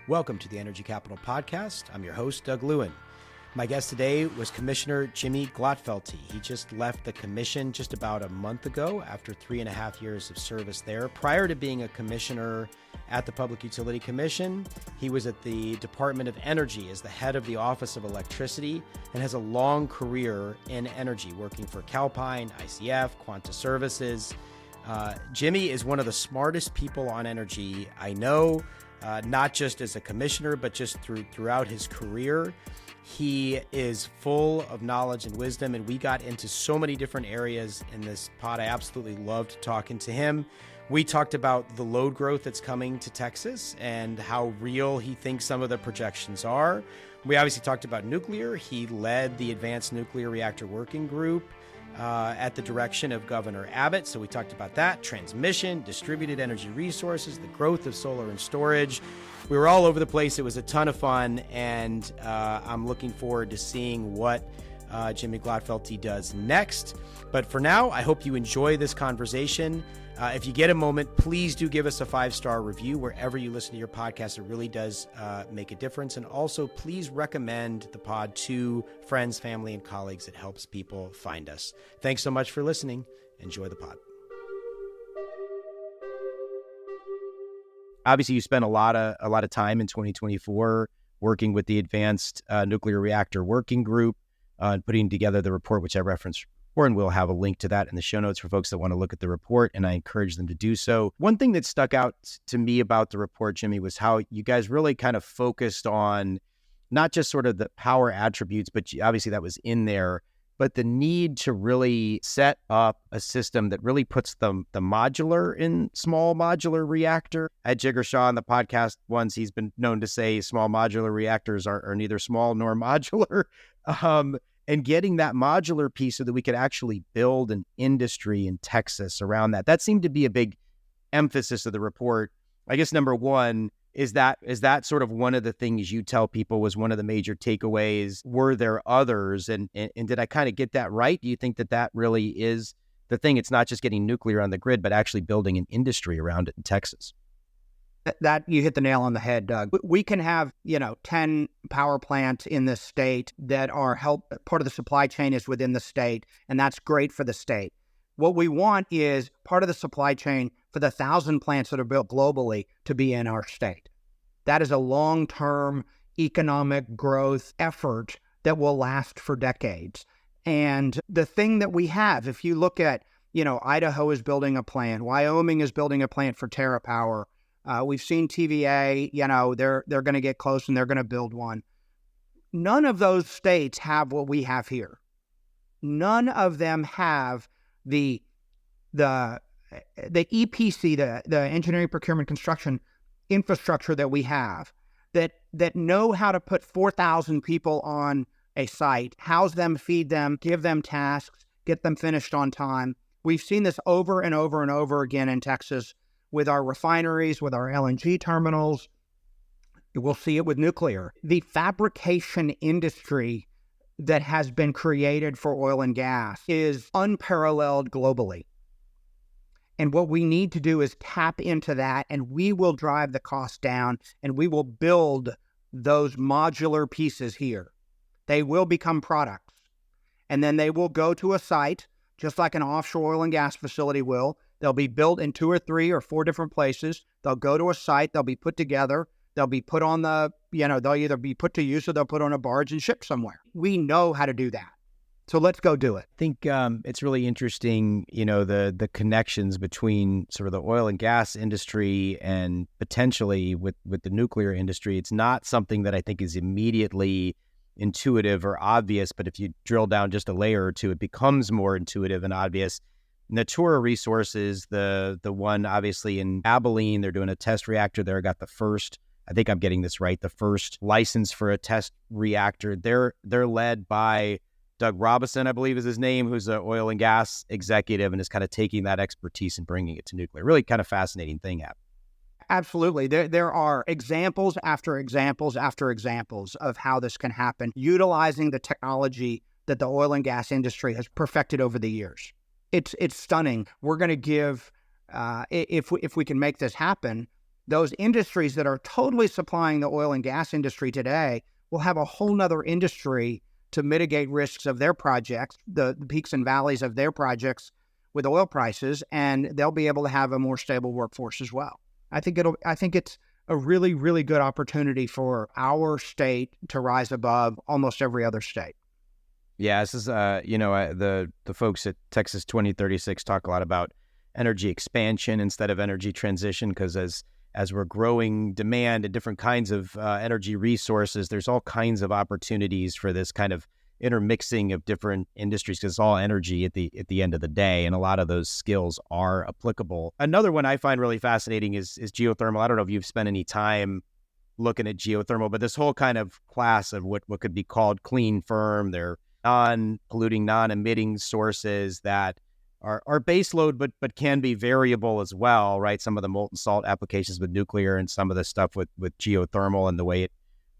Welcome to the Energy Capital Podcast. I'm your host, Doug Lewin. My guest today was Commissioner Jimmy Glotfelty. He just left the commission just about a month ago after 3.5 years of service there. Prior to being a commissioner at the Public Utility Commission, he was at the Department of Energy as the head of the Office of Electricity and has a long career in energy, working for Calpine, ICF, Quanta Services. Jimmy is one of the smartest people on energy I know. Not just as a commissioner, but just throughout his career. He is full of knowledge and wisdom, and we got into so many different areas in this pod. I absolutely loved talking to him. We talked about the load growth that's coming to Texas and how real he thinks some of the projections are. We obviously talked about nuclear. He led the Advanced Nuclear Reactor Working Group at the direction of Governor Abbott. So we talked about that, transmission, distributed energy resources, the growth of solar and storage. We were all over the place. It was a ton of fun, and I'm looking forward to seeing what Jimmy Glotfelty does next. But for now, I hope you enjoy this conversation. If you get a moment, please do give us a 5-star review wherever you listen to your podcast. It really does make a difference. And also, please recommend the pod to friends, family, and colleagues. It helps people find us. Thanks so much for listening. Enjoy the pod. Obviously, you spent a lot of time in 2024 working with the Advanced Nuclear Reactor Working Group, putting together the report, which I referenced, and we'll have a link to that in the show notes for folks that want to look at the report, and I encourage them to do so. One thing that stuck out to me about the report, Jimmy, was how you guys really kind of focused on not just sort of the power attributes, but obviously that was in there, but the need to really set up a system that really puts the modular in small modular reactor. I had Jigar Shah on the podcast once. He's been known to say small modular reactors are neither small nor modular. And getting that modular piece so that we could actually build an industry in Texas around that. That seemed to be a big emphasis of the report. I guess number one, is that sort of one of the things you tell people was one of the major takeaways? Were there others? And did I kind of get that right? Do you think that really is the thing? It's not just getting nuclear on the grid, but actually building an industry around it in Texas. That you hit the nail on the head, Doug. We can have, 10 power plants in this state that are part of the supply chain is within the state, and that's great for the state. What we want is part of the supply chain for the 1,000 plants that are built globally to be in our state. That is a long-term economic growth effort that will last for decades. And the thing that we have, if you look at, Idaho is building a plant, Wyoming is building a plant for TerraPower. We've seen TVA, they're going to get close and they're going to build one. None of those states have what we have here. None of them have the EPC, the engineering, procurement, construction infrastructure that we have, that know how to put 4,000 people on a site, house them, feed them, give them tasks, get them finished on time. We've seen this over and over and over again in Texas with our refineries, with our LNG terminals. We'll see it with nuclear. The fabrication industry that has been created for oil and gas is unparalleled globally. And what we need to do is tap into that, and we will drive the cost down, and we will build those modular pieces here. They will become products, and then they will go to a site, just like an offshore oil and gas facility will. They'll be built in 2 or 3 or 4 different places. They'll go to a site. They'll be put together. They'll be put on they'll either be put to use or they'll put on a barge and shipped somewhere. We know how to do that. So let's go do it. I think it's really interesting, the connections between sort of the oil and gas industry and potentially with the nuclear industry. It's not something that I think is immediately intuitive or obvious, but if you drill down just a layer or two, it becomes more intuitive and obvious. Natura Resources, the one obviously in Abilene, they're doing a test reactor there. Got the first, I think I'm getting this right, the first license for a test reactor. They're led by Doug Robinson, I believe is his name, who's an oil and gas executive and is kind of taking that expertise and bringing it to nuclear. Really kind of fascinating thing happening. Absolutely. There are examples after examples after examples of how this can happen, utilizing the technology that the oil and gas industry has perfected over the years. It's stunning. We're going to give, if we can make this happen, those industries that are totally supplying the oil and gas industry today will have a whole nother industry to mitigate risks of their projects, the peaks and valleys of their projects with oil prices, and they'll be able to have a more stable workforce as well. I think it's a really, really good opportunity for our state to rise above almost every other state. Yeah, this is, the folks at Texas 2036 talk a lot about energy expansion instead of energy transition, because as we're growing demand and different kinds of energy resources, there's all kinds of opportunities for this kind of intermixing of different industries, because it's all energy at the end of the day, and a lot of those skills are applicable. Another one I find really fascinating is geothermal. I don't know if you've spent any time looking at geothermal, but this whole kind of class of what could be called clean firm, they're non-polluting, non-emitting sources that are base load, but can be variable as well, right? Some of the molten salt applications with nuclear, and some of the stuff with geothermal and the way it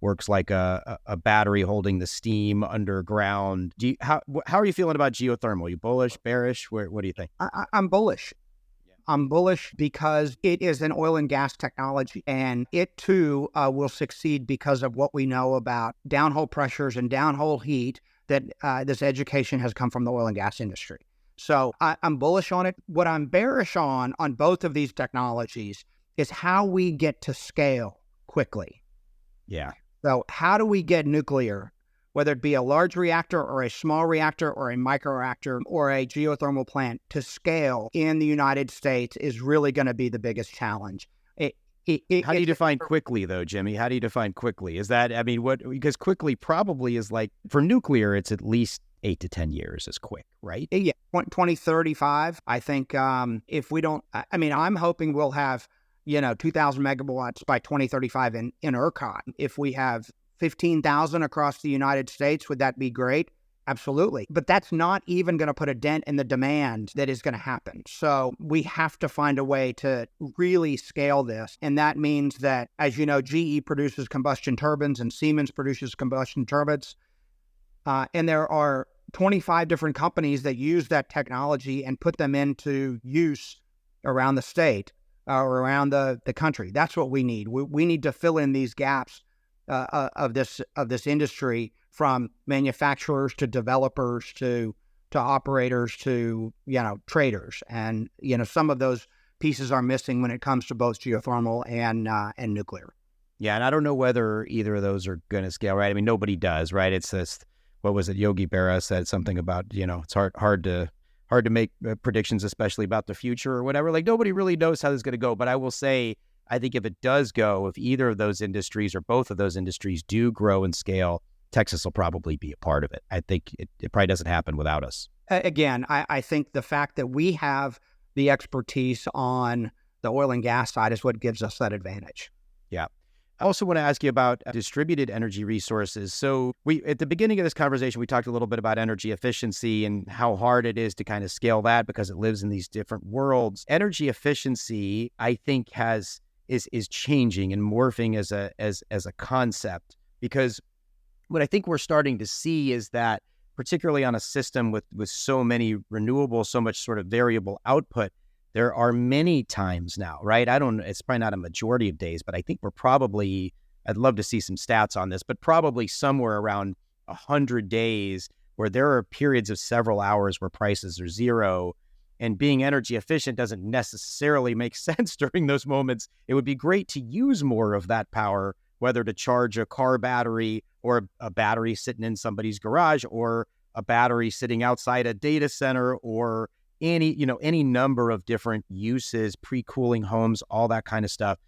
works like a battery holding the steam underground. How are you feeling about geothermal? You bullish, bearish? What do you think? I'm bullish. Yeah. I'm bullish because it is an oil and gas technology, and it too will succeed because of what we know about downhole pressures and downhole heat that this education has come from the oil and gas industry. So I'm bullish on it. What I'm bearish on both of these technologies is how we get to scale quickly. Yeah. So how do we get nuclear, whether it be a large reactor or a small reactor or a microreactor or a geothermal plant, to scale in the United States is really going to be the biggest challenge. How do you define quickly, though, Jimmy? How do you define quickly? Is that, because quickly probably is like, for nuclear, it's at least 8 to 10 years is quick, right? Yeah, 2035. I think if we don't, I'm hoping we'll have, 2,000 megawatts by 2035 in ERCOT. If we have 15,000 across the United States, would that be great? Absolutely. But that's not even going to put a dent in the demand that is going to happen. So we have to find a way to really scale this. And that means that, as you know, GE produces combustion turbines and Siemens produces combustion turbines. And there are 25 different companies that use that technology and put them into use around the state or around the country. That's what we need. We need to fill in these gaps of this industry, from manufacturers to developers to operators to traders, and some of those pieces are missing when it comes to both geothermal and nuclear. Yeah, and I don't know whether either of those are going to scale, right? Nobody does, right? It's this. What was it? Yogi Berra said something about it's hard to make predictions, especially about the future or whatever. Like, nobody really knows how this is going to go. But I will say, I think if it does go, if either of those industries or both of those industries do grow and scale, Texas will probably be a part of it. I think it probably doesn't happen without us. Again, I think the fact that we have the expertise on the oil and gas side is what gives us that advantage. Yeah. I also want to ask you about distributed energy resources. So at the beginning of this conversation, we talked a little bit about energy efficiency and how hard it is to kind of scale that because it lives in these different worlds. Energy efficiency, I think, is changing and morphing as a concept, because what I think we're starting to see is that, particularly on a system with so many renewables, so much sort of variable output, there are many times now, right? It's probably not a majority of days, but I think we're probably, I'd love to see some stats on this, but probably somewhere around 100 days where there are periods of several hours where prices are zero, and being energy efficient doesn't necessarily make sense during those moments. It would be great to use more of that power, whether to charge a car battery or a battery sitting in somebody's garage or a battery sitting outside a data center, or any number of different uses, pre-cooling homes, all that kind of stuff.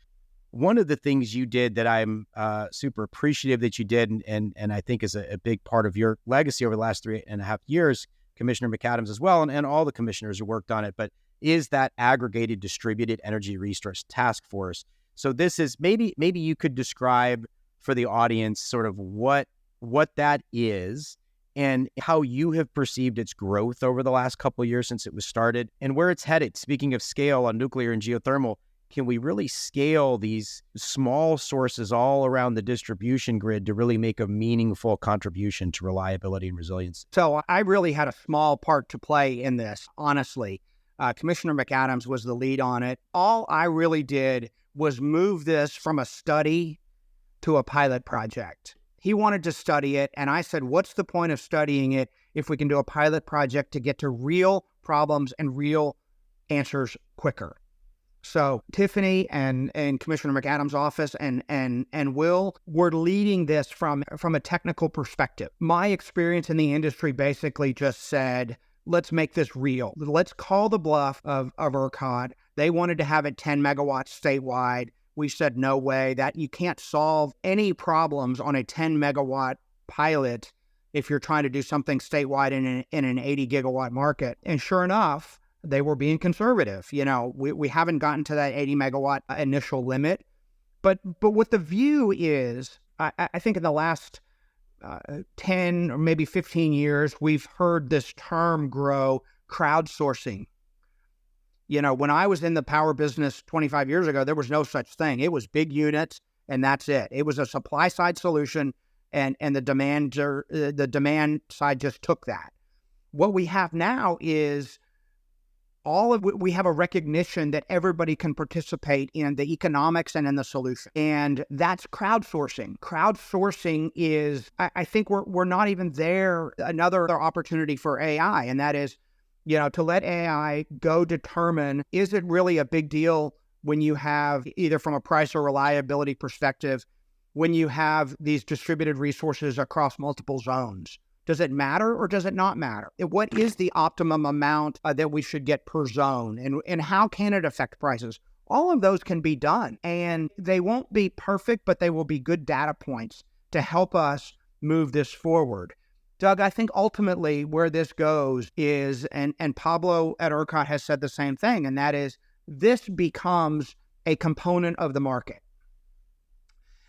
One of the things you did that I'm super appreciative that you did, and I think is a big part of your legacy over the last 3.5 years, Commissioner McAdams as well, and all the commissioners who worked on it, but is that aggregated distributed energy resource task force. So this is, maybe you could describe for the audience sort of what that is and how you have perceived its growth over the last couple of years since it was started, and where it's headed. Speaking of scale on nuclear and geothermal, can we really scale these small sources all around the distribution grid to really make a meaningful contribution to reliability and resilience? So I really had a small part to play in this, honestly. Commissioner McAdams was the lead on it. All I really did was move this from a study to a pilot project. He wanted to study it, and I said, what's the point of studying it if we can do a pilot project to get to real problems and real answers quicker? So Tiffany and Commissioner McAdams' office and Will were leading this from a technical perspective. My experience in the industry basically just said, let's make this real. Let's call the bluff of ERCOT. They wanted to have it 10 megawatts statewide. We said, no way, that you can't solve any problems on a 10 megawatt pilot if you're trying to do something statewide in an 80 gigawatt market. And sure enough, they were being conservative. We haven't gotten to that 80 megawatt initial limit. But what the view is, I think in the last 10 or maybe 15 years, we've heard this term grow, crowdsourcing. When I was in the power business 25 years ago, there was no such thing. It was big units, and that's it. It was a supply side solution, and the demand side just took that. What we have now is we have a recognition that everybody can participate in the economics and in the solution. And that's crowdsourcing. Crowdsourcing is, I think we're not even there, another opportunity for AI. And that is, to let AI go determine, is it really a big deal when you have, either from a price or reliability perspective, when you have these distributed resources across multiple zones? Does it matter or does it not matter? What is the optimum amount that we should get per zone? And how can it affect prices? All of those can be done. And they won't be perfect, but they will be good data points to help us move this forward. Doug, I think ultimately where this goes is, and Pablo at ERCOT has said the same thing, and that is this becomes a component of the market.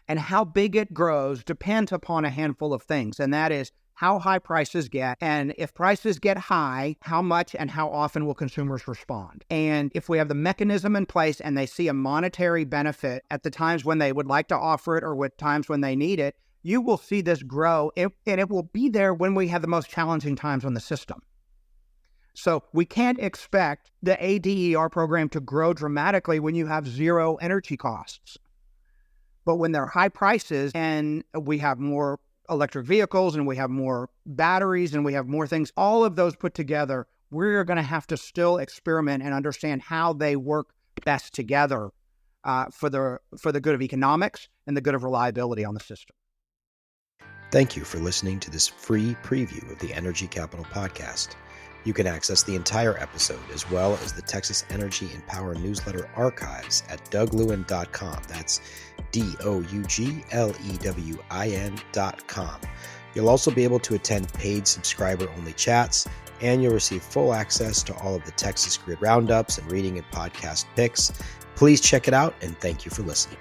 And how big it grows depends upon a handful of things, and that is how high prices get, and if prices get high, how much and how often will consumers respond? And if we have the mechanism in place and they see a monetary benefit at the times when they would like to offer it or with times when they need it, you will see this grow, and it will be there when we have the most challenging times on the system. So we can't expect the ADER program to grow dramatically when you have zero energy costs. But when there are high prices and we have more electric vehicles and we have more batteries and we have more things, all of those put together, we're going to have to still experiment and understand how they work best together for the good of economics and the good of reliability on the system. Thank you for listening to this free preview of the Energy Capital Podcast. You can access the entire episode as well as the Texas Energy and Power newsletter archives at douglewin.com. That's DOUGLEWIN.com. You'll also be able to attend paid subscriber-only chats, and you'll receive full access to all of the Texas Grid roundups and reading and podcast picks. Please check it out, and thank you for listening.